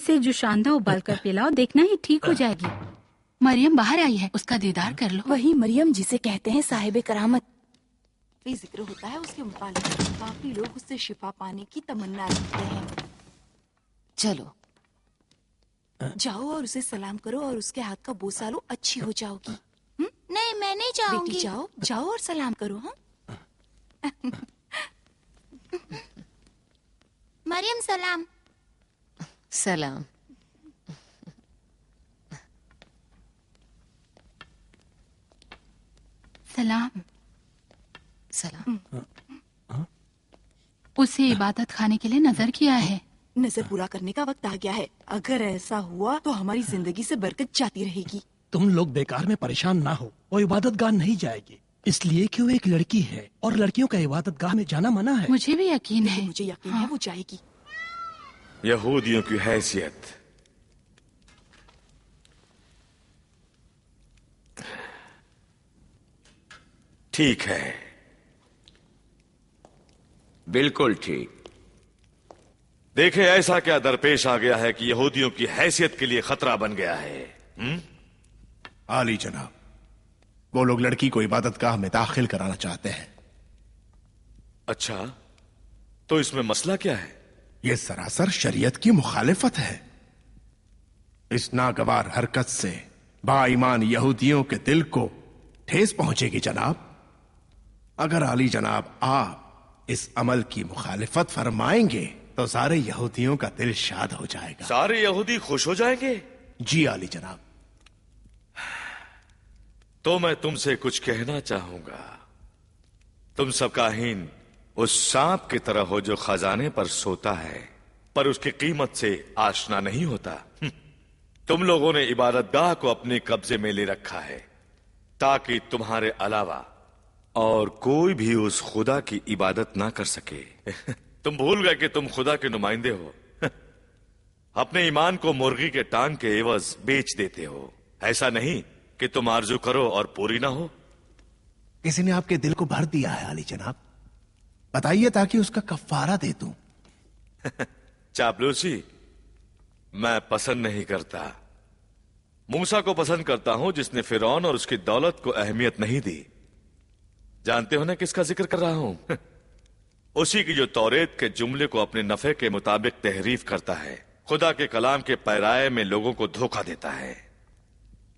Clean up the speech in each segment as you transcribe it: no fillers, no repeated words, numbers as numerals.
इसे जुशांदा उबाल कर पिलाओ, देखना ही ठीक हो जाएगी। मरियम बाहर आई है, उसका दीदार कर लो। वही मरियम जिसे कहते हैं साहिब करामत। भी जिक्र होता है उसके मुतालिक काफी लोग उससे शिफा पाने की तमन्ना रखते हैं। चलो जाओ और उसे सलाम करो और उसके हाथ का बोसा लो, अच्छी हो जाओगी। नहीं, मैं नहीं जाऊंगी। बेटी जाओ जाओ और सलाम करो। हाँ मरियम सलाम। सलाम। सलाम। सलाम। उसे इबादत खाने के लिए नजर किया है। नजर पूरा करने का वक्त आ गया है। अगर ऐसा हुआ तो हमारी जिंदगी से बरकत जाती रहेगी। तुम लोग बेकार में परेशान ना हो, वो इबादत गाह नहीं जाएगी, इसलिए कि वो एक लड़की है और लड़कियों का इबादत गाह में जाना मना है। मुझे भी यकीन है। मुझे यकीन है वो जाएगी। यहूदियों की हैसियत। ठीक है, बिल्कुल ठीक। देखे ऐसा क्या दरपेश आ गया है कि यहूदियों की हैसियत के लिए खतरा बन गया है। आली जनाब, वो लोग लड़की को इबादतगाह में दाखिल कराना चाहते हैं। अच्छा, तो इसमें मसला क्या है? यह सरासर शरीयत की मुखालिफत है। इस नागवार हरकत से बाईमान यहूदियों के दिल को ठेस पहुंचेगी जनाब। अगर आली जनाब आप इस अमल की मुखालिफत फरमाएंगे तो सारे यहूदियों का दिल शाद हो जाएगा। सारे यहूदी खुश हो जाएंगे? जी आली जनाब। तो मैं तुमसे कुछ कहना चाहूंगा। तुम सब काहीन उस सांप की तरह हो जो खजाने पर सोता है पर उसकी कीमत से आशना नहीं होता। तुम लोगों ने इबादतगाह को अपने कब्जे में ले रखा है ताकि तुम्हारे अलावा और कोई भी उस खुदा की इबादत ना कर सके। तुम भूल गए कि तुम खुदा के नुमाइंदे हो। अपने ईमान को मुर्गी के टांग के एवज बेच देते हो। ऐसा नहीं कि तुम आरजू करो और पूरी ना हो। किसी ने आपके दिल को भर दिया है आली जनाब, बताइए ताकि उसका कफारा दे दूं। चापलूसी मैं पसंद नहीं करता। मूसा को पसंद करता हूं जिसने फिरौन और उसकी दौलत को अहमियत नहीं दी। जानते हो ना किसका जिक्र कर रहा हूं? उसी की जो तौरेत के जुमले को अपने नफे के मुताबिक तहरीफ करता है, खुदा के कलाम के पैराए में लोगों को धोखा देता है।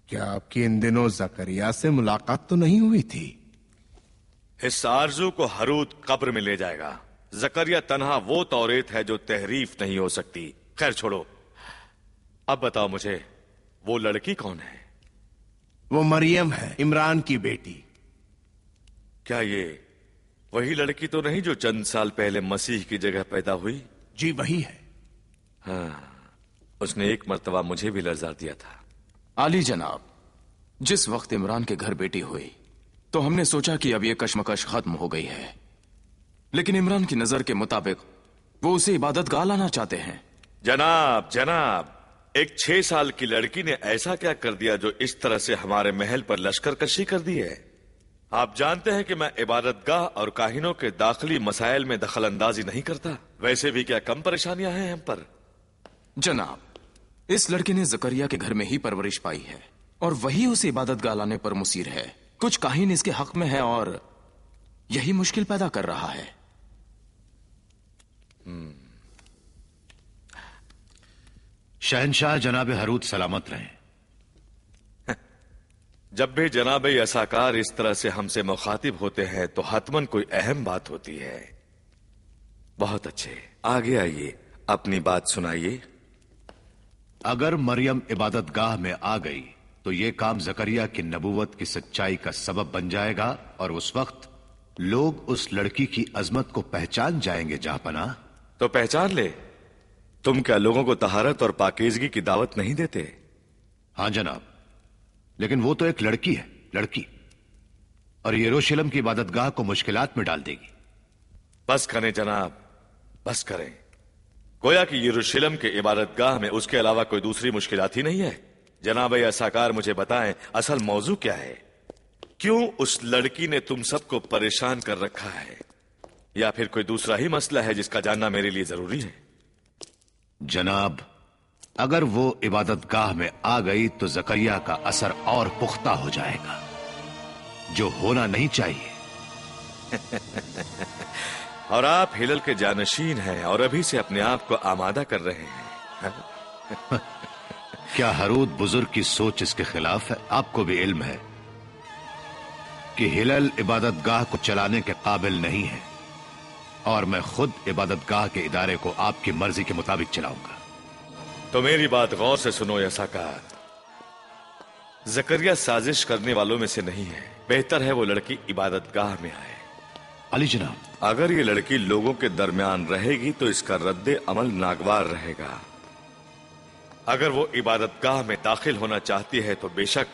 क्या आपकी इन दिनों जकरिया से मुलाकात तो नहीं हुई थी? इस आरजू को हरूत कब्र में ले जाएगा। जकरिया तन्हा वो तौरेत है जो तहरीफ नहीं हो सकती। खैर छोड़ो, अब बताओ मुझे वो लड़की कौन है? वो मरियम है, इमरान की बेटी। क्या ये वही लड़की तो नहीं जो चंद साल पहले मसीह की जगह पैदा हुई? जी वही है। हाँ, उसने एक मर्तबा मुझे भी लर्जा दिया था। आली जनाब, जिस वक्त इमरान के घर बेटी हुई तो हमने सोचा कि अब यह कशमकश खत्म हो गई है, लेकिन इमरान की नजर के मुताबिक वो उसे इबादतगाह लाना चाहते हैं। जनाब जनाब, एक 6 साल की लड़की ने ऐसा क्या कर दिया जो इस तरह से हमारे महल पर लश्कर कशी कर दी है? आप जानते हैं कि मैं इबादतगाह और काहिनों के दाखिली मसाइल में दखल अंदाजी नहीं करता। वैसे भी क्या कम परेशानियां हैं हम पर? जनाब, इस लड़के ने जकरिया के घर में ही परवरिश पाई है और वही उसे इबादतगाह लाने पर मुसीर है। कुछ काहिन इसके हक में है और यही मुश्किल पैदा कर रहा है। शहनशाह जनाब हरूत सलामत रहें। जब भी जनाब यसाकार इस तरह से हमसे मुखातिब होते हैं तो हतमन कोई अहम बात होती है। बहुत अच्छे, आगे आइए, अपनी बात सुनाइए। अगर मरियम इबादतगाह में आ गई तो यह काम जकरिया की नबूवत की सच्चाई का सबब बन जाएगा और उस वक्त लोग उस लड़की की अजमत को पहचान जाएंगे। जहापना, तो पहचान ले। तुम क्या लोगों को तहारत और पाकीज़गी की दावत नहीं देते? हाँ जनाब, लेकिन वो तो एक लड़की है, लड़की, और यरूशलेम की इबादतगाह को मुश्किलात में डाल देगी। बस करें जनाब, बस करें। गोया कि यरूशलेम के इबादतगाह में उसके अलावा कोई दूसरी मुश्किलात ही नहीं है। जनाब यसाकार, मुझे बताएं असल मौजू क्या है? क्यों उस लड़की ने तुम सबको परेशान कर रखा है? या फिर कोई दूसरा ही मसला है जिसका जानना मेरे लिए जरूरी है? जनाब, अगर वो इबादतगाह में आ गई तो जकरिया का असर और पुख्ता हो जाएगा, जो होना नहीं चाहिए। और आप हिलल के जानशीन हैं और अभी से अपने आप को आमादा कर रहे हैं। क्या हरूद बुजुर्ग की सोच इसके खिलाफ है? आपको भी इल्म है कि हिलल इबादतगाह को चलाने के काबिल नहीं है, और मैं खुद इबादतगाह के इदारे को आपकी मर्जी के मुताबिक चलाऊंगा। तो मेरी बात गौर से सुनो या साकार। जकरिया साजिश करने वालों में से नहीं है। बेहतर है वो लड़की इबादतगाह में आए। अली जनाब, अगर ये लड़की लोगों के दरमियान रहेगी तो इसका रद्दे अमल नागवार रहेगा। अगर वो इबादतगाह में दाखिल होना चाहती है तो बेशक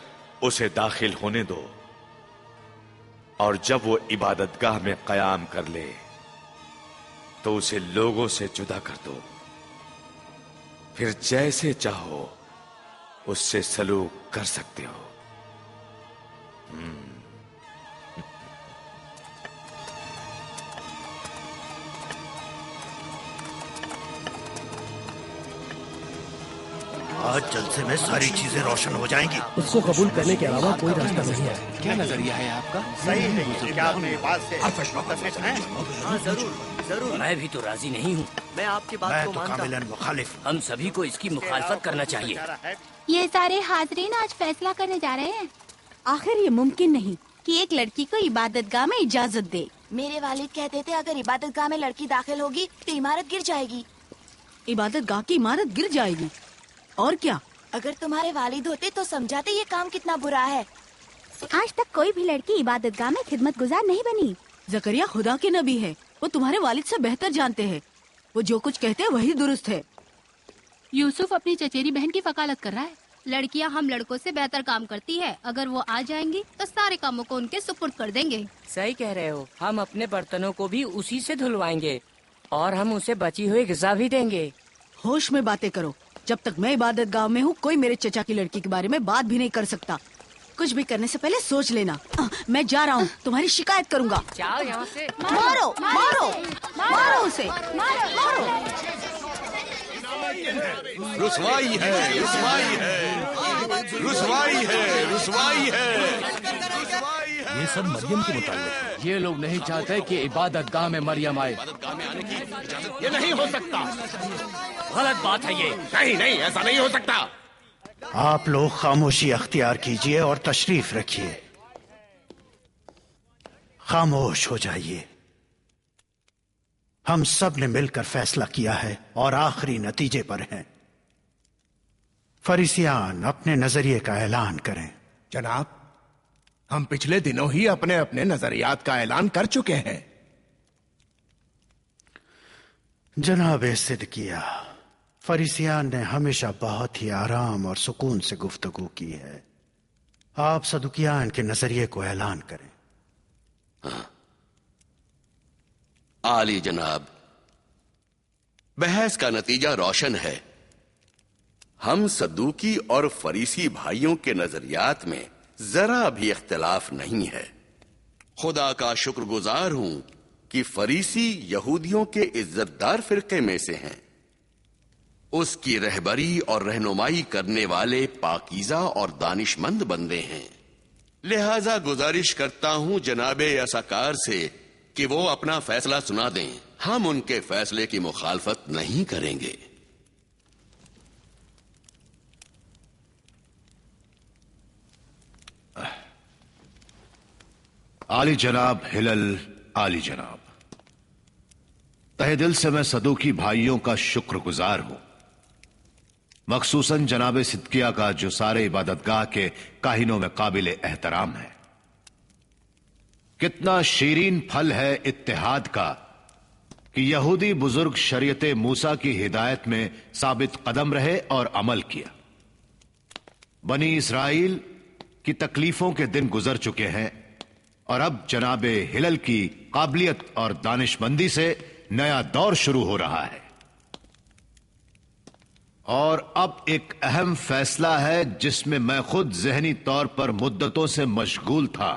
उसे दाखिल होने दो, और जब वो इबादतगाह में कयाम कर ले तो उसे लोगों से जुदा कर दो। फिर जैसे चाहो उससे सलूक कर सकते हो। आज जलसे में सारी चीजें रोशन हो जाएंगी। उसको कबूल करने के अलावा कोई रास्ता नहीं है। क्या नजरिया है आपका? सही है। क्या आप मेरी बात से मुत्तफिक हैं? हाँ, जरूर जरूर। मैं भी तो राजी नहीं हूँ। मैं आपकी बात को मानता हूँ। मुखालिफ। हम सभी को इसकी मुखालफत करना चाहिए। ये सारे हाजरीन आज फैसला करने जा रहे हैं। आखिर ये मुमकिन नहीं कि एक लड़की को इबादतगाह में इजाजत दे। मेरे वालिद कहते थे अगर इबादतगाह में लड़की दाखिल होगी तो इमारत गिर जाएगी। इबादतगाह की इमारत गिर जाएगी? और क्या? अगर तुम्हारे वालिद होते तो समझाते ये काम कितना बुरा है। आज तक कोई भी लड़की इबादतगाह में खिदमतगुजार नहीं बनी। जकरिया खुदा के नबी है, वो तुम्हारे वालिद से बेहतर जानते हैं। वो जो कुछ कहते हैं वही दुरुस्त है। यूसुफ अपनी चचेरी बहन की वकालत कर रहा है। लड़कियां हम लड़कों से बेहतर काम करती है। अगर वो आ जाएंगी तो सारे कामों को उनके सुपुर्द कर देंगे। सही कह रहे हो। हम अपने बर्तनों को भी उसी से धुलवाएंगे और हम उसे बची हुई ग़िज़ा भी देंगे। होश में बातें करो। जब तक मैं इबादतगाह में हूँ कोई मेरे चचा की लड़की के बारे में बात भी नहीं कर सकता। कुछ भी करने से पहले सोच लेना। मैं जा रहा हूँ, तुम्हारी शिकायत करूँगा। जाओ यहाँ से। मारो मारो मारो उसे, मारो। रुसवाई है, रुसवाई है, रुसवाई है, रुसवाई है। ये सब मरियम के मुताल्लिक है। ये लोग नहीं चाहते कि इबादतगाह में मरियम आए। ये नहीं हो सकता। गलत बात है ये। नहीं नहीं, ऐसा नहीं हो सकता। आप लोग खामोशी अख्तियार कीजिए और तशरीफ रखिए। खामोश हो जाइए। हम सब ने मिलकर फैसला किया है और आखिरी नतीजे पर हैं। फरीसियान अपने नजरिए का ऐलान करें। जनाब, हम पिछले दिनों ही अपने अपने नजरियात का ऐलान कर चुके हैं। जनाब सिद्दकिया, फरीसियान ने हमेशा बहुत ही आराम और सुकून से गुफ्तगू की है। आप सदुकियान के नजरिए को ऐलान करें। हाँ। आली जनाब, बहस का नतीजा रोशन है। हम सद्दूकी और फरीसी भाइयों के नजरियात में जरा भी इख्तिलाफ नहीं है। खुदा का शुक्रगुजार हूं कि फरीसी यहूदियों के इज्जतदार फिरके में से हैं। उसकी रहबरी और रहनुमाई करने वाले पाकीज़ा और दानिशमंद बंदे हैं। लिहाजा गुजारिश करता हूं जनाबे यसाकार से कि वो अपना फैसला सुना दें। हम उनके फैसले की मुखालफत नहीं करेंगे। आली जनाब हिलल, आली जनाब, तहे दिल से मैं सदूकी भाइयों का शुक्रगुजार हूं, मखसूसन जनाब सिद्दकिया का जो सारे इबादतगाह के काहिनों में काबिल एहतराम है। कितना शीरीन फल है इत्तेहाद का कि यहूदी बुजुर्ग शरीयत मूसा की हिदायत में साबित कदम रहे और अमल किया। बनी इसराइल की तकलीफों के दिन गुजर चुके हैं और अब जनाबे हिलल की काबिलियत और दानिशमंदी से नया दौर शुरू हो रहा है। और अब एक अहम फैसला है जिसमें मैं खुद जहनी तौर पर मुद्दतों से मशगूल था।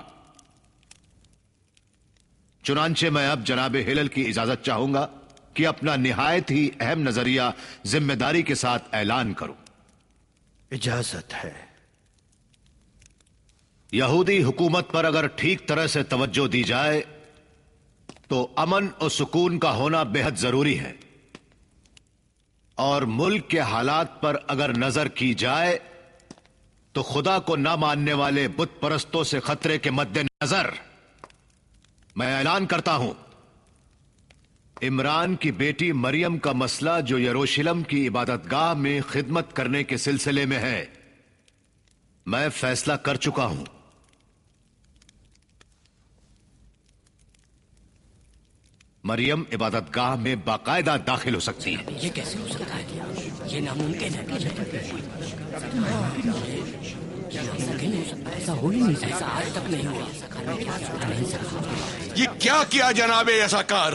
चुनांचे मैं अब जनाबे हिलल की इजाजत चाहूंगा कि अपना निहायत ही अहम नजरिया जिम्मेदारी के साथ ऐलान करूं। इजाजत है। यहूदी हुकूमत पर अगर ठीक तरह से तवज्जो दी जाए तो अमन और सुकून का होना बेहद जरूरी है, और मुल्क के हालात पर अगर नजर की जाए तो खुदा को न मानने वाले बुत परस्तों से खतरे के मद्देनजर मैं ऐलान करता हूं, इमरान की बेटी मरियम का मसला जो यरूशलेम की इबादतगाह में खिदमत करने के सिलसिले में है, मैं फैसला कर चुका हूं। मरियम इबादतगाह में बाकायदा दाखिल हो सकती है। ये कैसे हो सकता है? ये नामुमकिन है। ऐसा हो ही नहीं सकता, ऐसा आज तक नहीं हुआ। ये क्या किया जनाबे यसाकार?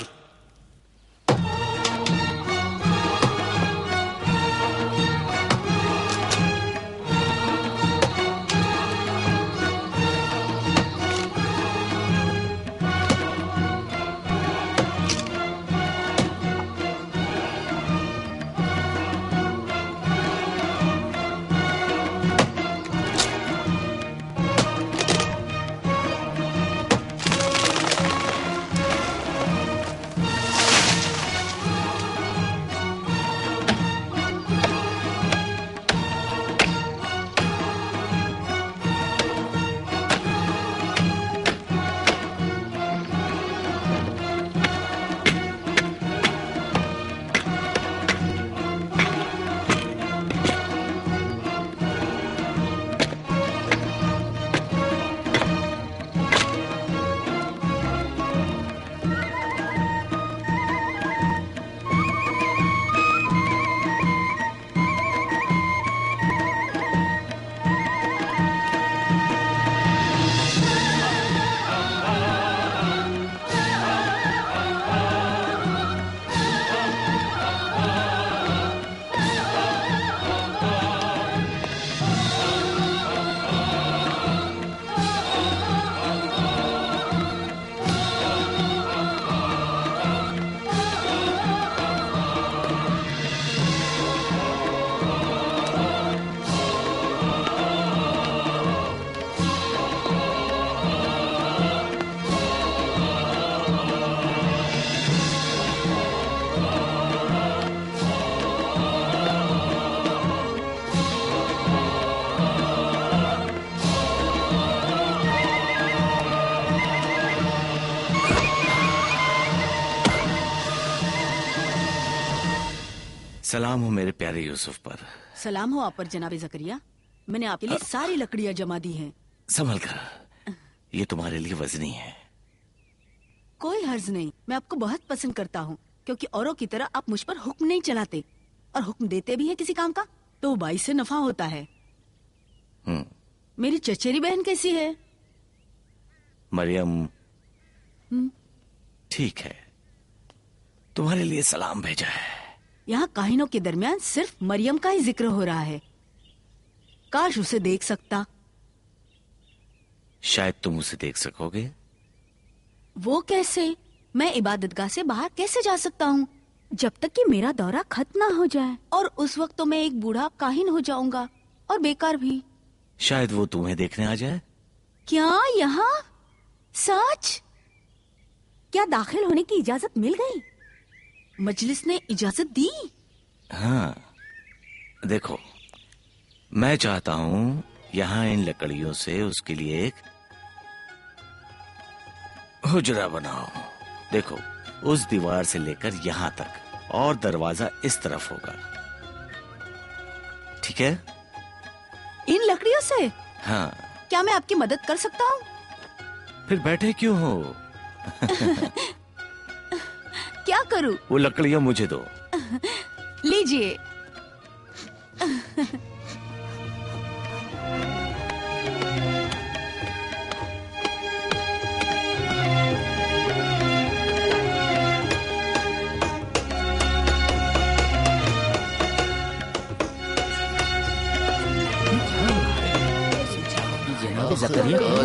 सलाम हो मेरे प्यारे यूसुफ पर। सलाम हो आप पर जनाबे जकरिया। मैंने आपके लिए सारी लकड़ियां जमा दी हैं। संभल कर, ये तुम्हारे लिए वजनी है। कोई हर्ज नहीं, मैं आपको बहुत पसंद करता हूँ, क्योंकि औरों की तरह आप मुझ पर हुक्म नहीं चलाते, और हुक्म देते भी है किसी काम का तो बाई से नफा होता है। मेरी चचेरी बहन कैसी है? मरियम ठीक है, तुम्हारे लिए सलाम भेजा है। यहाँ काहिनों के दरमियान सिर्फ मरियम का ही जिक्र हो रहा है। काश उसे देख सकता। शायद तुम उसे देख सकोगे। वो कैसे? मैं इबादतगाह से बाहर कैसे जा सकता हूँ जब तक कि मेरा दौरा खत्म ना हो जाए? और उस वक्त तो मैं एक बूढ़ा काहिन हो जाऊंगा और बेकार भी। शायद वो तुम्हें देखने आ जाए। क्या यहाँ? सच? क्या दाखिल होने की इजाजत मिल गई? मजलिस ने इजाजत दी? हाँ, देखो मैं चाहता हूँ यहाँ इन लकड़ियों से उसके लिए एक हुजरा बनाओ। देखो उस दीवार से लेकर यहाँ तक, और दरवाजा इस तरफ होगा, ठीक है? इन लकड़ियों से? हाँ। क्या मैं आपकी मदद कर सकता हूँ? फिर बैठे क्यों हो? क्या करूँ? वो लकड़ियाँ मुझे दो। लीजिए।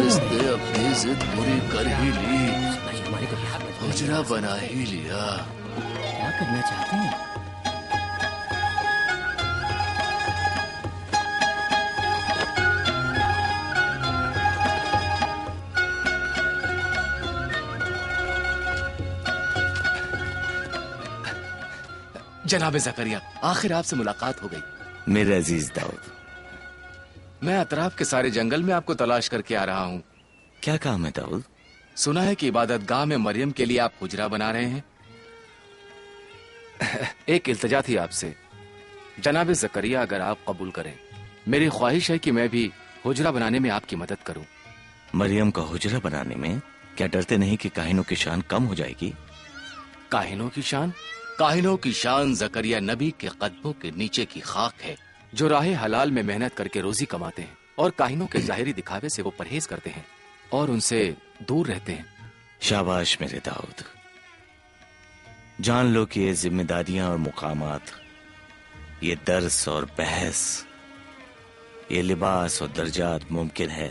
इसने अपनी जिद पूरी कर ही ली, हुजरा बना ही लिया। क्या करना चाहते हैं? जनाब जकरिया, आखिर आपसे मुलाकात हो गई। मेरे अजीज दाऊद, मैं अतराफ के सारे जंगल में आपको तलाश करके आ रहा हूँ। क्या काम है दाऊद? सुना है कि इबादत गाह में मरियम के लिए आप हुजरा बना रहे हैं। एक इल्तजा थी आपसे जनाब जकरिया, अगर आप कबूल करें, मेरी ख्वाहिश है कि मैं भी हुजरा बनाने में आपकी मदद करूं। मरियम का हुजरा बनाने में क्या डरते नहीं कि काहिनों की शान कम हो जाएगी? काहिनों की शान? काहिनों की शान जकरिया नबी के कदमों के नीचे की खाक है, जो राह हलाल में मेहनत करके रोजी कमाते हैं और काहिनों के जाहिरी दिखावे से वो परहेज करते हैं और उनसे दूर रहते हैं। शाबाश मेरे दाऊद, जान लो कि ये जिम्मेदारियां और मुकामात, ये दर्स और बहस, ये लिबास और दर्जात मुमकिन है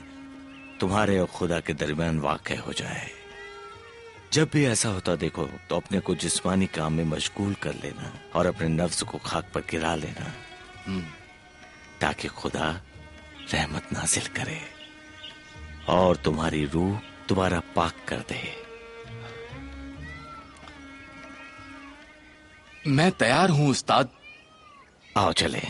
तुम्हारे और खुदा के दरमियान वाक़ हो जाए। जब भी ऐसा होता देखो तो अपने को जिस्मानी काम में मशगूल कर लेना और अपने नफ्स को खाक पर गिरा लेना, ताकि खुदा रहमत नाजिल करे और तुम्हारी रूह दोबारा पाक कर दे। मैं तैयार हूं उस्ताद। आओ चले।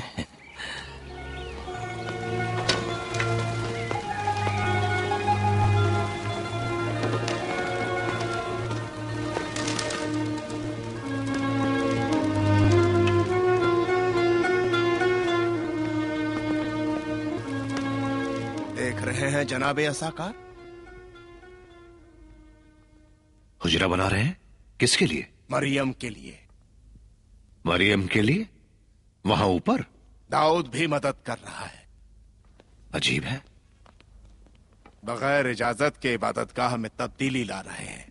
देख रहे हैं जनाबे असाकार, हुजरा बना रहे हैं? किसके लिए? मरियम के लिए। मरियम के लिए? वहां ऊपर? दाऊद भी मदद कर रहा है। अजीब है, बगैर इजाजत के इबादतगाह में तब्दीली ला रहे हैं।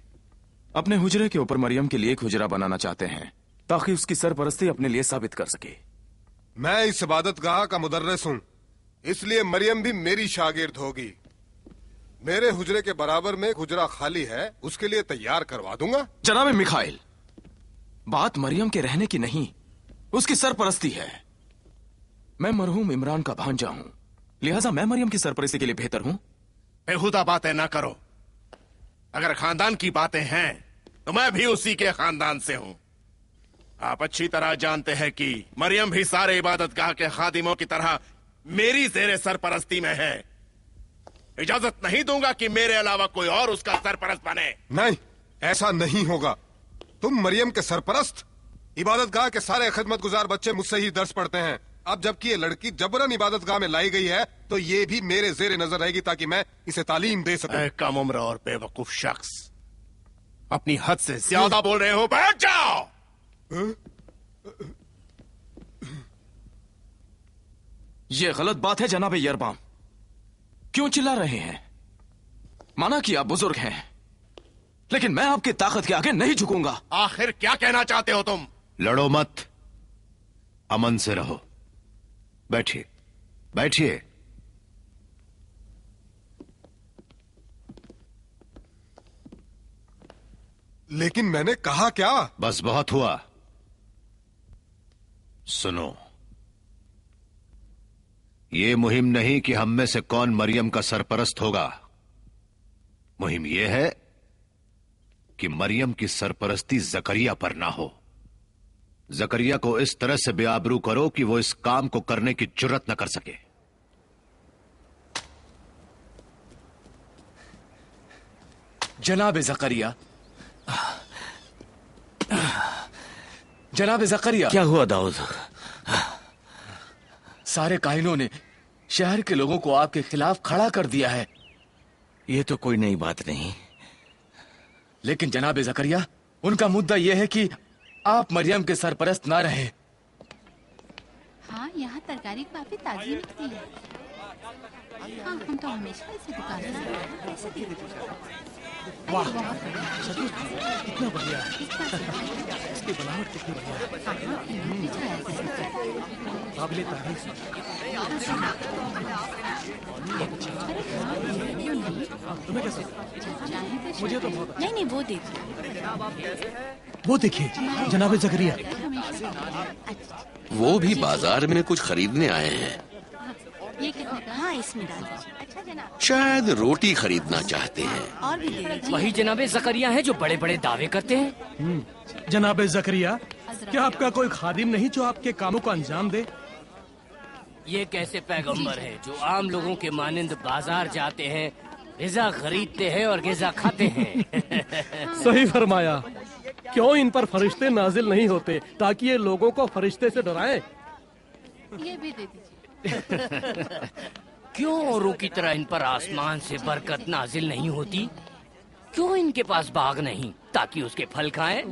अपने हुजरे के ऊपर मरियम के लिए एक हुजरा बनाना चाहते हैं ताकि उसकी सरपरस्ती अपने लिए साबित कर सके। मैं इस इबादतगाह का मुदर्रिस हूं, इसलिए मरियम भी मेरी शागिर्द होगी। मेरे हुजरे के बराबर में एक हुजरा खाली है, उसके लिए तैयार करवा दूंगा। जनाब मिखाइल, बात मरियम के रहने की नहीं, उसकी सरपरस्ती है। मैं मरहूम इमरान का भांजा हूं, लिहाजा मैं मरियम की सरपरस्ती के लिए बेहतर हूं। बेहुदा बातें ना करो। अगर खानदान की बातें हैं तो मैं भी उसी के खानदान से हूं। आप अच्छी तरह जानते हैं कि मरियम भी सारे इबादतगाह के खादिमों की तरह मेरी ज़ेरे सरपरस्ती में है। इजाजत नहीं दूंगा कि मेरे अलावा कोई और उसका सरपरस्त बने। नहीं, ऐसा नहीं होगा। तुम मरियम के सरपरस्त? इबादतगाह के सारे खिदमतगुजार बच्चे मुझसे ही दर्स पढ़ते हैं। अब जबकि ये लड़की जबरन इबादतगाह में लाई गई है तो ये भी मेरे जेरे नजर रहेगी ताकि मैं इसे तालीम दे सकूं। कम उम्र और बेवकूफ शख्स, अपनी हद से ज्यादा बोल रहे हो। बैठ जाओ। ये गलत बात है जनाब यरबाम। क्यों चिल्ला रहे हैं? माना कि आप बुजुर्ग हैं, लेकिन मैं आपकी ताकत के आगे नहीं झुकूंगा। आखिर क्या कहना चाहते हो तुम? लड़ो मत, अमन से रहो। बैठिए बैठिए। लेकिन मैंने कहा क्या? बस बहुत हुआ। सुनो, ये मुहिम नहीं कि हम में से कौन मरियम का सरपरस्त होगा। मुहिम यह है कि मरियम की सरपरस्ती जकरिया पर ना हो। जकरिया को इस तरह से बेआबरू करो कि वो इस काम को करने की जुर्रत न कर सके। जनाब जकरिया, जनाब जकरिया। क्या हुआ दाऊद? सारे काहिनों ने शहर के लोगों को आपके खिलाफ खड़ा कर दिया है। ये तो कोई नई बात नहीं, लेकिन जनाब जकरिया, उनका मुद्दा यह है कि आप मरियम के सरपरस्त ना रहे। हाँ, यहाँ तरकारी काफी ताजी निकली है। हाँ, हम तो हमेशा इसी दुकान से वाह सचमुच कितना बढ़िया है। इसकी बनावट कितनी बढ़िया है। काबिले तारीफ। तुम्हें कैसा? मुझे तो बहुत नहीं नहीं वो देखिए, वो देखिए जनाब जकरिया। वो भी बाजार में कुछ खरीदने आए हैं। हाँ इसमें डाल दीजिए। शायद रोटी खरीदना चाहते हैं। और भी दे दीजिए। वही जनाबे जकरिया हैं जो बड़े बड़े दावे करते हैं। जनाब जकरिया, क्या आपका कोई खादिम नहीं जो आपके कामों को अंजाम दे? ये कैसे पैगंबर है जो आम लोगों के मानिंद बाजार जाते हैं, ग़िज़ा खरीदते हैं और ग़िज़ा खाते हैं। सही फरमाया। क्यों इन पर फरिश्ते नाजिल नहीं होते ताकि ये लोगों को फरिश्ते से डराएं? ये भी दे दीजिए। क्यों औरों की तरह इन पर आसमान से बरकत नाजिल नहीं होती? क्यों इनके पास बाग नहीं ताकि उसके फल खाएं?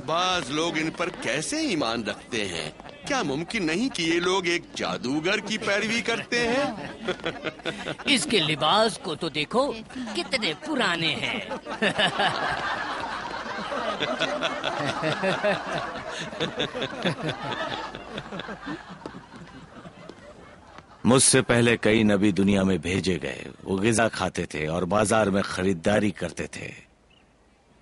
बाज लोग इन पर कैसे ईमान रखते हैं? क्या मुमकिन नहीं कि ये लोग एक जादूगर की पैरवी करते हैं? इसके लिबास को तो देखो, कितने पुराने हैं। मुझसे पहले कई नबी दुनिया में भेजे गए। वो ग़िज़ा खाते थे और बाजार में खरीदारी करते थे।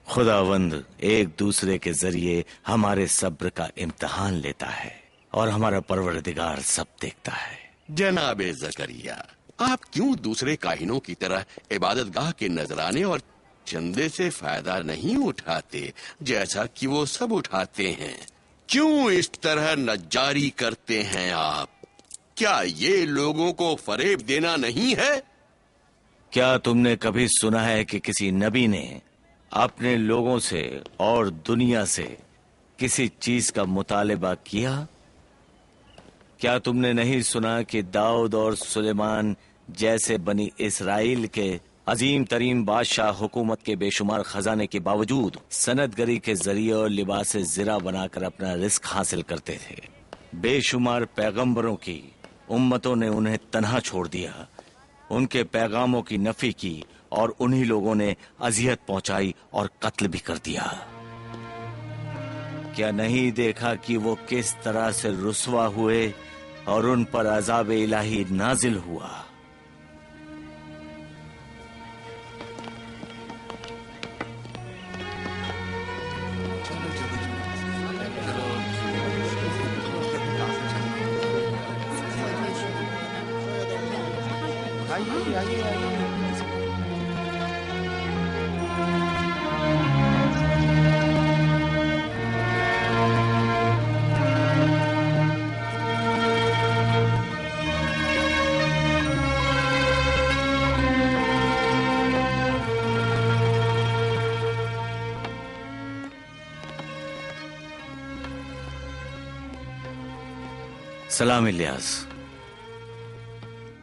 खुदावंद एक दूसरे के जरिए हमारे सब्र का इम्तिहान लेता है और हमारा परवरदिगार सब देखता है। जनाबे जकरिया, आप क्यों दूसरे काहिनों की तरह इबादतगाह के नजराने और चंदे से फायदा नहीं उठाते जैसा कि वो सब उठाते हैं? क्यों इस तरह नज्जारी करते हैं आप? क्या ये लोगों को फरेब देना नहीं है? क्या तुमने कभी सुना है कि किसी नबी ने अपने लोगों से और दुनिया से किसी चीज का मुतालिबा किया? क्या तुमने नहीं सुना कि दाऊद और सुलेमान जैसे बनी इसराइल के अजीम तरीन बादशाह हुकूमत के बेशुमार खजाने के बावजूद सनदगरी के जरिए और लिबास ज़िरा बनाकर अपना रिस्क हासिल करते थे? बेशुमार पैगंबरों की उम्मतों ने उन्हें तन्हा छोड़ दिया, उनके पैगामों की नफी की और उन्हीं लोगों ने अजियत पहुंचाई और कत्ल भी कर दिया। क्या नहीं देखा कि वो किस तरह से रुस्वा हुए और उन पर अजाब इलाही नाजिल हुआ? सलाम इलियास।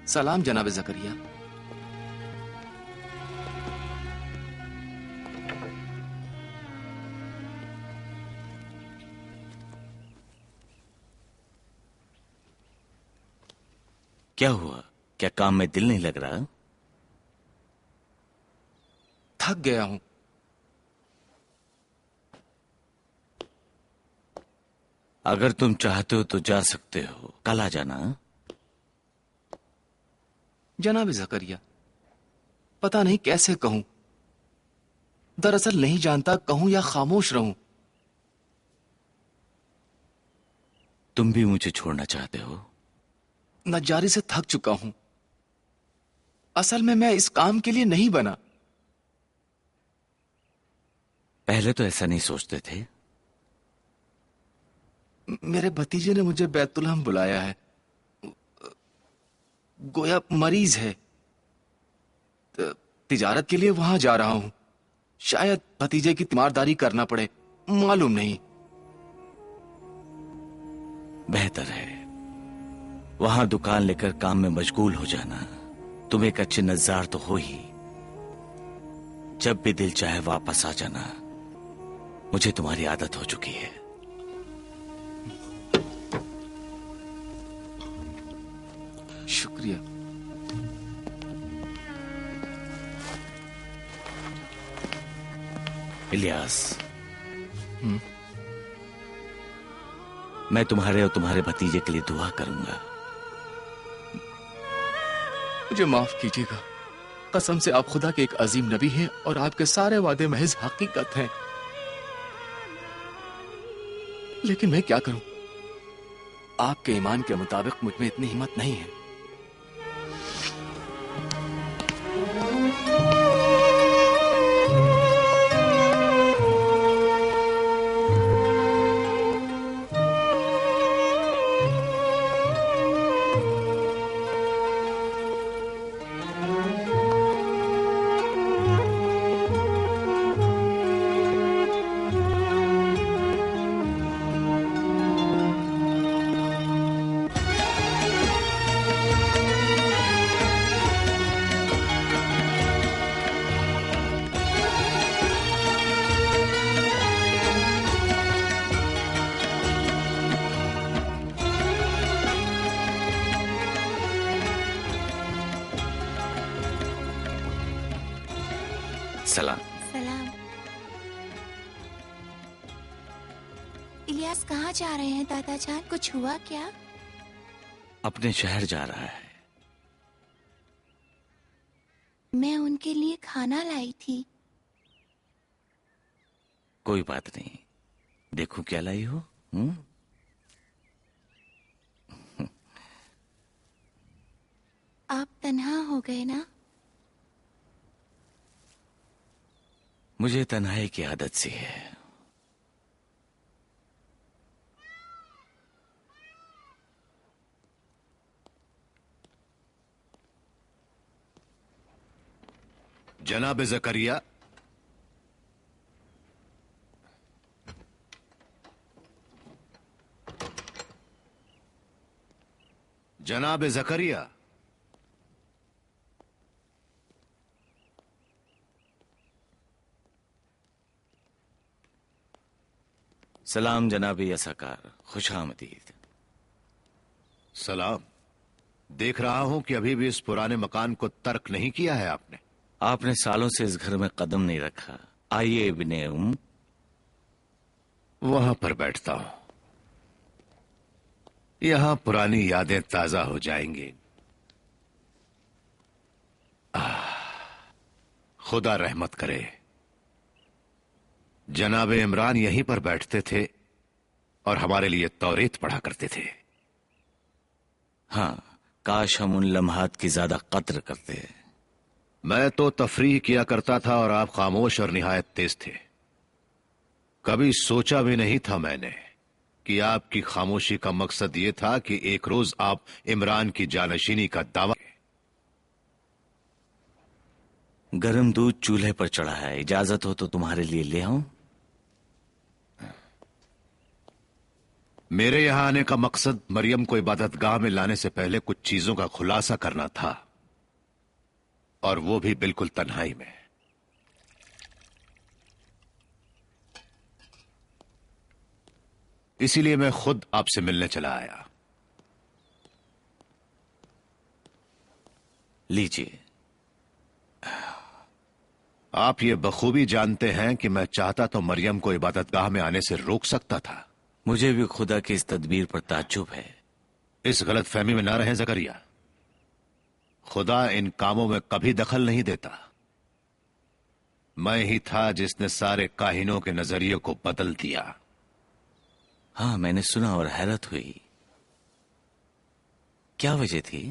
सलाम जनाब जकरिया। क्या हुआ? क्या काम में दिल नहीं लग रहा? थक गया हूं। अगर तुम चाहते हो तो जा सकते हो, कल आ जाना। जनाब जकरिया, पता नहीं कैसे कहूं। दरअसल नहीं जानता कहूं या खामोश रहूं। तुम भी मुझे छोड़ना चाहते हो? नज्जारी से थक चुका हूं। असल में मैं इस काम के लिए नहीं बना। पहले तो ऐसा नहीं सोचते थे। मेरे भतीजे ने मुझे बैतुलहम बुलाया है। गोया मरीज है। तिजारत के लिए वहां जा रहा हूं। शायद भतीजे की तीमारदारी करना पड़े, मालूम नहीं। बेहतर है वहां दुकान लेकर काम में मशगूल हो जाना। तुम एक अच्छे नज़ार तो हो ही। जब भी दिल चाहे वापस आ जाना। मुझे तुम्हारी आदत हो चुकी है। शुक्रिया। इलियास, मैं तुम्हारे और तुम्हारे भतीजे के लिए दुआ करूंगा। मुझे माफ कीजिएगा, कसम से आप खुदा के एक अजीम नबी हैं और आपके सारे वादे महज हकीकत हैं। लेकिन मैं क्या करूं, आपके ईमान के मुताबिक मुझ में इतनी हिम्मत नहीं है। सलाम। सलाम। इलियास कहाँ जा रहे हैं दादा जान, कुछ हुआ क्या? अपने शहर जा रहा है। मैं उनके लिए खाना लाई थी। कोई बात नहीं, देखो क्या लाई हो। आप तन्हा हो गए ना? मुझे तन्हाई की आदत सी है। जनाब जकरिया, जनाब जकरिया, सलाम जनाब यसकार, खुश आमदीद। सलाम। देख रहा हूं कि अभी भी इस पुराने मकान को तर्क नहीं किया है आपने। आपने सालों से इस घर में कदम नहीं रखा। आइए इब्ने वहां पर बैठता हूं, यहां पुरानी यादें ताजा हो जाएंगी। खुदा रहमत करे। जनाब इमरान यहीं पर बैठते थे और हमारे लिए तौरेत पढ़ा करते थे। हाँ, काश हम उन लम्हात की ज्यादा कद्र करते। मैं तो तफरीह किया करता था और आप खामोश और निहायत तेज थे। कभी सोचा भी नहीं था मैंने कि आपकी खामोशी का मकसद ये था कि एक रोज आप इमरान की जानशीनी का दावा। गरम दूध चूल्हे पर चढ़ा है, इजाजत हो तो तुम्हारे लिए ले आऊं? मेरे यहां आने का मकसद मरियम को इबादतगाह में लाने से पहले कुछ चीजों का खुलासा करना था, और वो भी बिल्कुल तन्हाई में। इसीलिए मैं खुद आपसे मिलने चला आया। लीजिए। आप ये बखूबी जानते हैं कि मैं चाहता तो मरियम को इबादतगाह में आने से रोक सकता था। मुझे भी खुदा की इस तदबीर पर ताज्जुब है। इस गलत फहमी में ना रहें जकरिया, खुदा इन कामों में कभी दखल नहीं देता। मैं ही था जिसने सारे काहिनों के नजरिए को बदल दिया। हाँ, मैंने सुना और हैरत हुई। क्या वजह थी?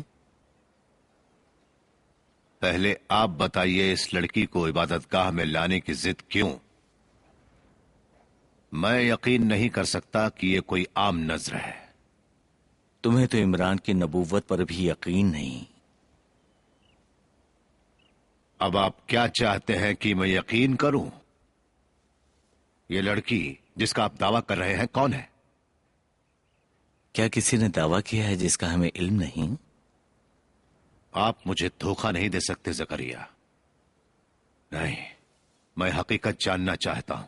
पहले आप बताइए, इस लड़की को इबादतगाह में लाने की जिद क्यों? मैं यकीन नहीं कर सकता कि यह कोई आम नजर है। तुम्हें तो इमरान की नबूवत पर भी यकीन नहीं। अब आप क्या चाहते हैं कि मैं यकीन करूं? ये लड़की जिसका आप दावा कर रहे हैं कौन है? क्या किसी ने दावा किया है जिसका हमें इल्म नहीं? आप मुझे धोखा नहीं दे सकते जकरिया। नहीं, मैं हकीकत जानना चाहता हूं।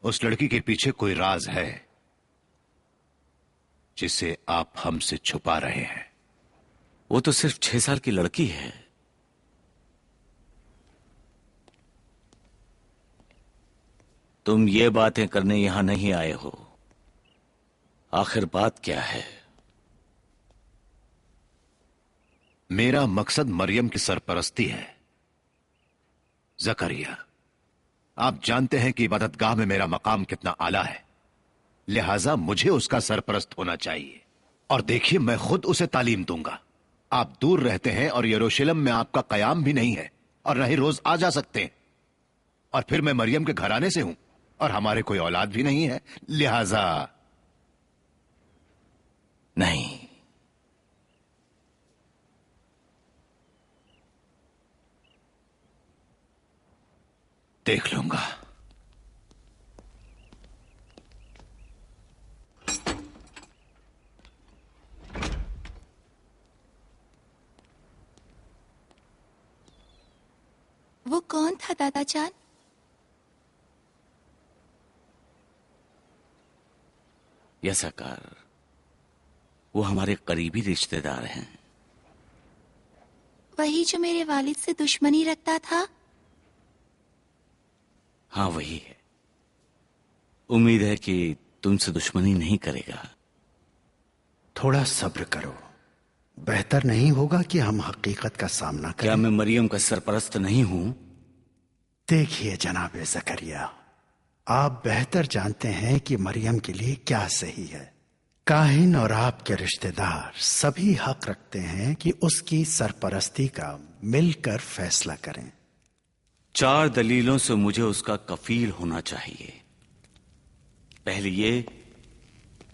उस लड़की के पीछे कोई राज है जिसे आप हमसे छुपा रहे हैं। वो तो सिर्फ 6 साल की लड़की है। तुम ये बातें करने यहां नहीं आए हो। आखिर बात क्या है? मेरा मकसद मरियम की सरपरस्ती है। जकरिया, आप जानते हैं कि इबादतगाह में मेरा मकाम कितना आला है, लिहाजा मुझे उसका सरपरस्त होना चाहिए। और देखिए, मैं खुद उसे तालीम दूंगा। आप दूर रहते हैं और यरूशलेम में आपका कयाम भी नहीं है और न ही रोज आ जा सकते हैं। और फिर मैं मरियम के घराने से हूं और हमारे कोई औलाद भी नहीं है, लिहाजा नहीं। देख लूंगा। वो कौन था दादा जान? यसाकार, वो हमारे करीबी रिश्तेदार हैं। वही जो मेरे वालिद से दुश्मनी रखता था? हाँ, वही है। उम्मीद है कि तुमसे दुश्मनी नहीं करेगा। थोड़ा सब्र करो। बेहतर नहीं होगा कि हम हकीकत का सामना करें? क्या मैं मरियम का सरपरस्त नहीं हूं? देखिए जनाब जकरिया, आप बेहतर जानते हैं कि मरियम के लिए क्या सही है। काहिन और आपके रिश्तेदार सभी हक रखते हैं कि उसकी सरपरस्ती का मिलकर फैसला करें। 4 दलीलों से मुझे उसका कफील होना चाहिए। पहली ये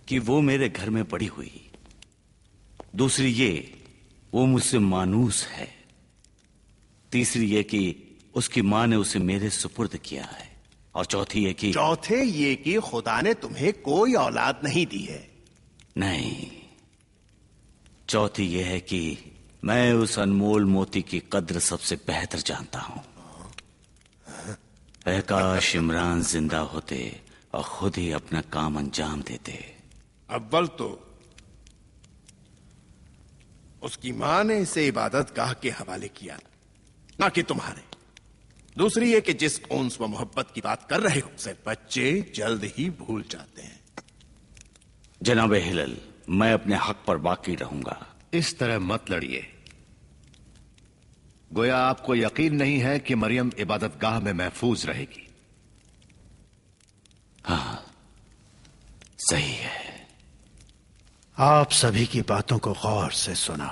कि वो मेरे घर में बड़ी हुई। दूसरी ये, वो मुझसे मानूस है। तीसरी ये कि उसकी मां ने उसे मेरे सुपुर्द किया है। और चौथी ये कि खुदा ने तुम्हें कोई औलाद नहीं दी है। नहीं, चौथी ये है कि मैं उस अनमोल मोती की कद्र सबसे बेहतर जानता हूं। काश इमरान जिंदा होते और खुद ही अपना काम अंजाम देते। अव्वल तो उसकी मां ने इसे इबादतगाह के हवाले किया, ना कि तुम्हारे। दूसरी ये कि जिस उन्स व मोहब्बत की बात कर रहे हो उसे बच्चे जल्द ही भूल जाते हैं। जनाब हिलल, मैं अपने हक पर बाकी रहूंगा। इस तरह मत लड़िए। गोया आपको यकीन नहीं है कि मरियम इबादतगाह में महफूज रहेगी। हाँ, सही है। आप सभी की बातों को गौर से सुना।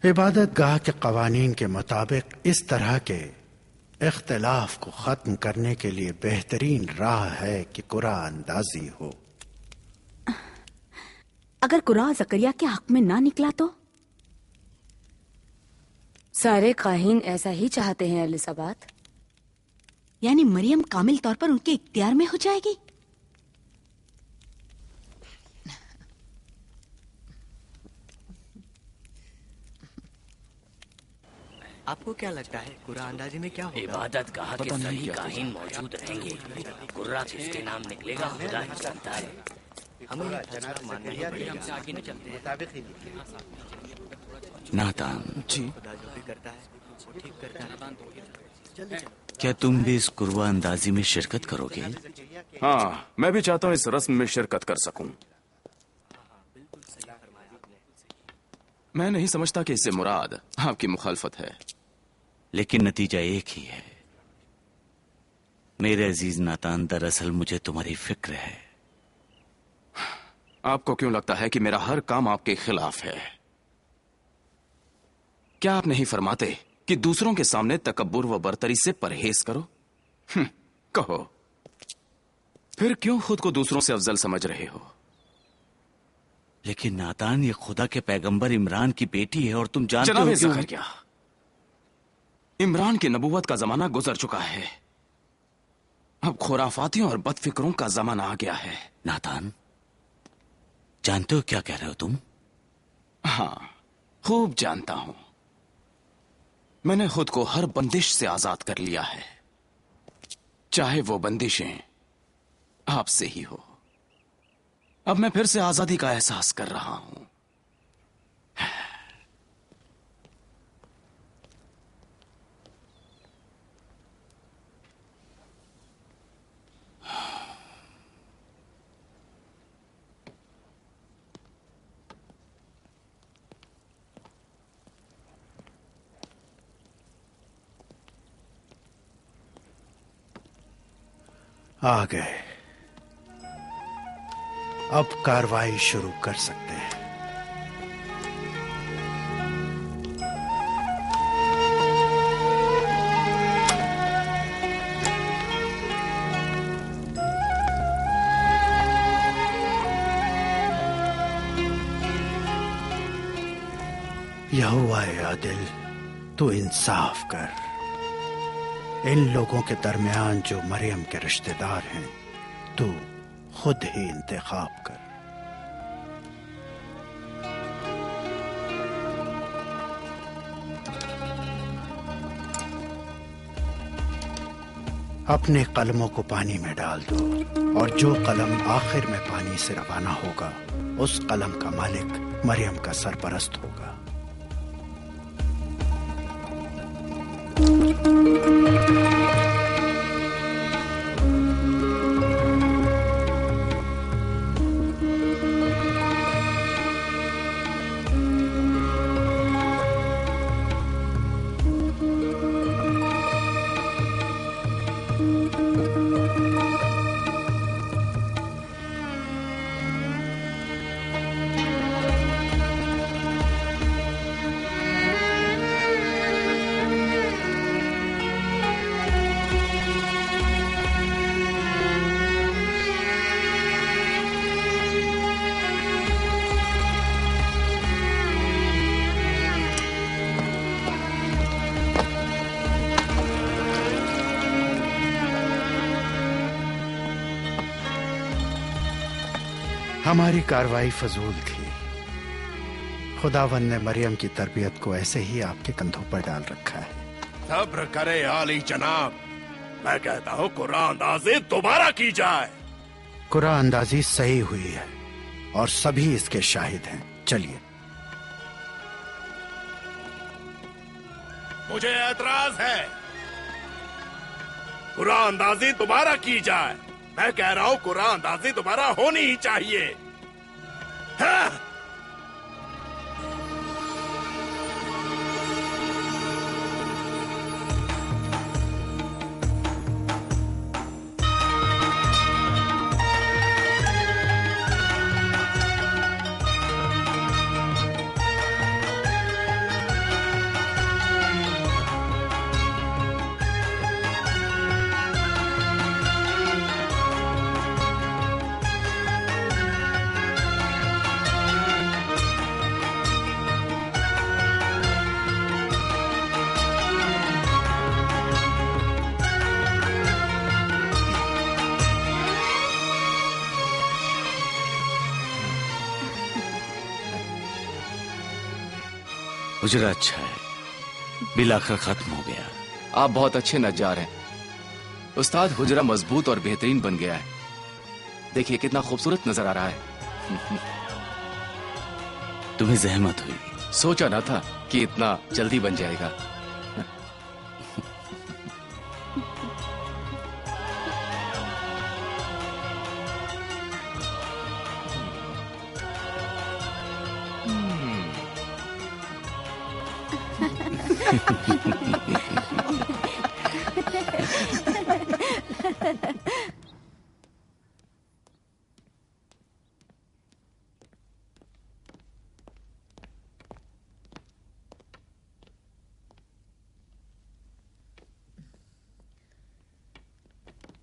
इबादतगाह के कवानीन के मुताबिक इस तरह के इख्तिलाफ को खत्म करने के लिए बेहतरीन राह है कि कुरान अंदाजी हो। अगर कुरान जकरिया के हक में ना निकला तो? सारे काहिन ऐसा ही चाहते हैं एलिजाबेथ। यानी मरियम कामिल तौर पर उनके इख्तियार में हो जाएगी? आपको क्या लगता है कुरान अंदाजी में क्या होगा? इबादत गाह के सभी काहिन मौजूद रहेंगे। कुर्रा किसके नाम निकलेगा खुदा ही जानता है। हमें नातान जी, क्या तुम भी इस कुर्बा अंदाजी में शिरकत करोगे? हाँ, मैं भी चाहता हूँ इस रस्म में शिरकत कर सकूं। मैं नहीं समझता कि इससे मुराद आपकी मुखालफत है, लेकिन नतीजा एक ही है। मेरे अजीज नातान, दरअसल मुझे तुम्हारी फिक्र है। आपको क्यों लगता है कि मेरा हर काम आपके खिलाफ है? क्या आप नहीं फरमाते कि दूसरों के सामने तकब्बुर व बरतरी से परहेज करो? कहो, फिर क्यों खुद को दूसरों से अफजल समझ रहे हो? लेकिन नातान, ये खुदा के पैगंबर इमरान की बेटी है और तुम जानते हो जनाब ज़करिया, इमरान की नबूवत का जमाना गुजर चुका है। अब खुराफातियों और बदफिक्रों का जमाना आ गया है। नातान, जानते हो क्या कह रहे हो तुम? हाँ, खूब जानता हूं। मैंने खुद को हर बंदिश से आजाद कर लिया है, चाहे वो बंदिशें आपसे ही हो। अब मैं फिर से आजादी का एहसास कर रहा हूं। आ गए। अब कार्रवाई शुरू कर सकते हैं। यहोवा आदिल, तू इंसाफ कर। इन लोगों के दरमियान जो मरियम के रिश्तेदार हैं, तू खुद ही इंतखाब कर। अपने कलमों को पानी में डाल दो और जो कलम आखिर में पानी से रवाना होगा, उस कलम का मालिक मरियम का सरपरस्त होगा। हमारी कार्रवाई फजूल थी। खुदावन ने मरियम की तरबियत को ऐसे ही आपके कंधों पर डाल रखा है। सब्र करे आली जनाब, मैं कहता हूँ कुरान अंदाजी दोबारा की जाए। कुरान अंदाजी सही हुई है और सभी इसके शाहिद हैं। चलिए। मुझे एतराज है, कुरान अंदाजी दोबारा की जाए। मैं कह रहा हूँ कुरान अंदाजी दोबारा होनी ही चाहिए। हाँ? हुजरा अच्छा है, बिल आखिर खत्म हो गया। आप बहुत अच्छे नज्जार हैं उस्ताद। हुजरा मजबूत और बेहतरीन बन गया है। देखिए कितना खूबसूरत नजर आ रहा है। तुम्हें जहमत हुई, सोचा ना था कि इतना जल्दी बन जाएगा।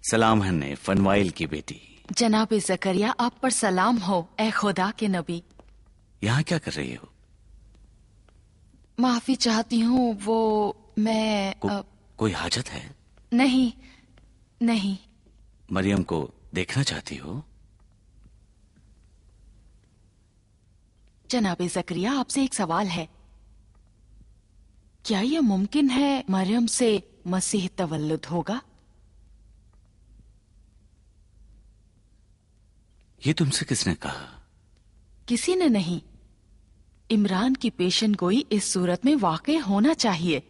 सलाम है फनवाइल की बेटी। जनाब ज़करिया, आप पर सलाम हो ए खुदा के नबी। यहाँ क्या कर रही हो? माफी चाहती हूँ, वो मैं कोई हाजत है? नहीं नहीं। मरियम को देखना चाहती हो? जनाब ज़करिया, आपसे एक सवाल है। क्या यह मुमकिन है मरियम से मसीह तवल्लुद होगा? ये तुमसे किसने कहा? किसी ने नहीं। इमरान की पेशन गोई इस सूरत में वाक़ई होना चाहिए।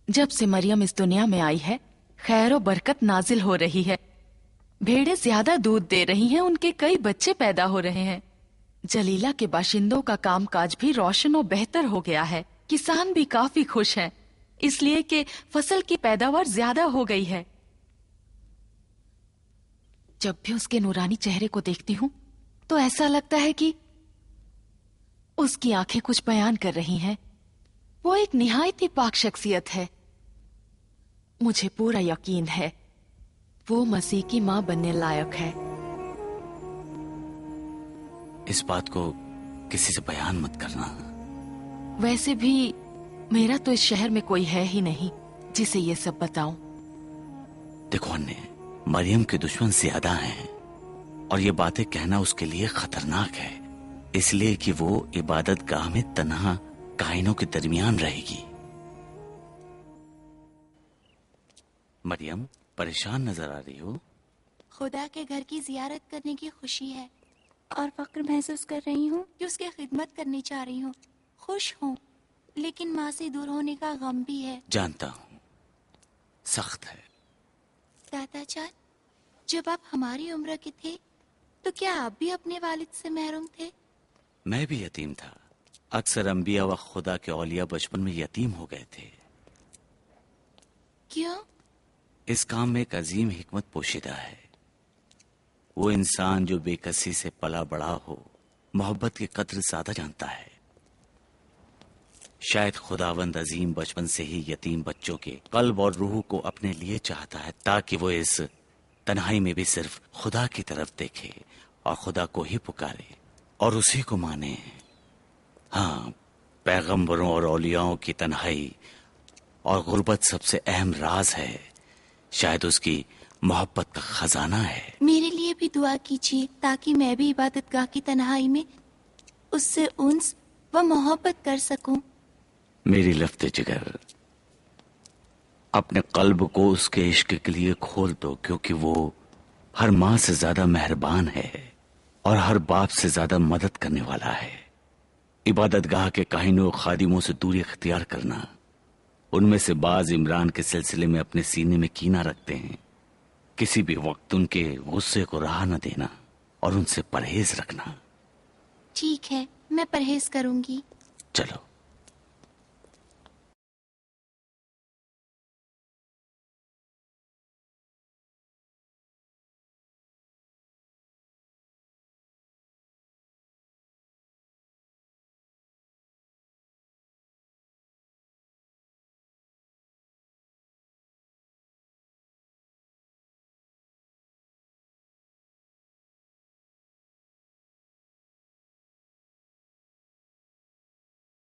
जब से मरियम इस दुनिया में आई है, खैर और बरकत नाजिल हो रही है। भेड़ें ज्यादा दूध दे रही हैं, उनके कई बच्चे पैदा हो रहे हैं। जलीला के बाशिंदों का कामकाज भी रोशन और बेहतर हो गया है। किसान भी काफी खुश हैं, इसलिए कि फसल की पैदावार ज्यादा हो गई है। जब भी उसके नूरानी चेहरे को देखती हूँ तो ऐसा लगता है कि उसकी आंखें कुछ बयान कर रही हैं। वो एक निहायत ही पाक शख्सियत है। मुझे पूरा यकीन है वो मसीह की मां बनने लायक है। इस बात को किसी से बयान मत करना। वैसे भी मेरा तो इस शहर में कोई है ही नहीं जिसे ये सब बताऊं। देखो अन्य, मरियम के दुश्मन ज्यादा हैं और ये बातें कहना उसके लिए खतरनाक है, इसलिए कि वो इबादत गाह में तन्हा काहिनों के दरमियान रहेगी। मरियम, परेशान नजर आ रही हो। खुदा के घर की जियारत करने की खुशी है और फक्र महसूस कर रही हूँ कि उसकी खिदमत करनी चाह रही हूँ। खुश हूँ, लेकिन माँ से दूर होने का गम भी है। जानता हूँ, सख्त है। दादा जान, जब आप हमारी उम्र के थे तो क्या आप भी अपने वालिद से महरूम थे? मैं भी यतीम था। अक्सर अंबिया व खुदा के औलिया बचपन में यतीम हो गए थे। क्यों? इस काम में एक अजीम हिकमत पोशीदा है। वो इंसान जो बेकसी से पला बड़ा हो, मोहब्बत की कद्र ज्यादा जानता है। शायद खुदावंद अजीम बचपन से ही यतीम बच्चों के कल्ब और रूह को अपने लिए चाहता है, ताकि वो इस तन्हाई में भी सिर्फ खुदा की तरफ देखे और खुदा को ही पुकारे और उसी को माने। हाँ, पैगंबरों और औलियाओं की तन्हाई और गुर्बत सबसे अहम राज है। शायद उसकी मोहब्बत का खजाना है। मेरे लिए भी दुआ कीजिए ताकि मैं भी इबादतगाह की तन्हाई में उससे उन्स व मोहब्बत कर सकूं। मेरी लफ्ते जिगर, अपने कल्ब को उसके इश्क के लिए खोल दो, क्योंकि वो हर माँ से ज्यादा मेहरबान है और हर बाप से ज्यादा मदद करने वाला है। इबादतगाह के काहिनों खादिमों से दूरी इख्तियार करना। उनमें से बाज इमरान के सिलसिले में अपने सीने में कीना रखते हैं। किसी भी वक्त उनके गुस्से को रहा न देना और उनसे परहेज रखना। ठीक है, मैं परहेज करूंगी। चलो।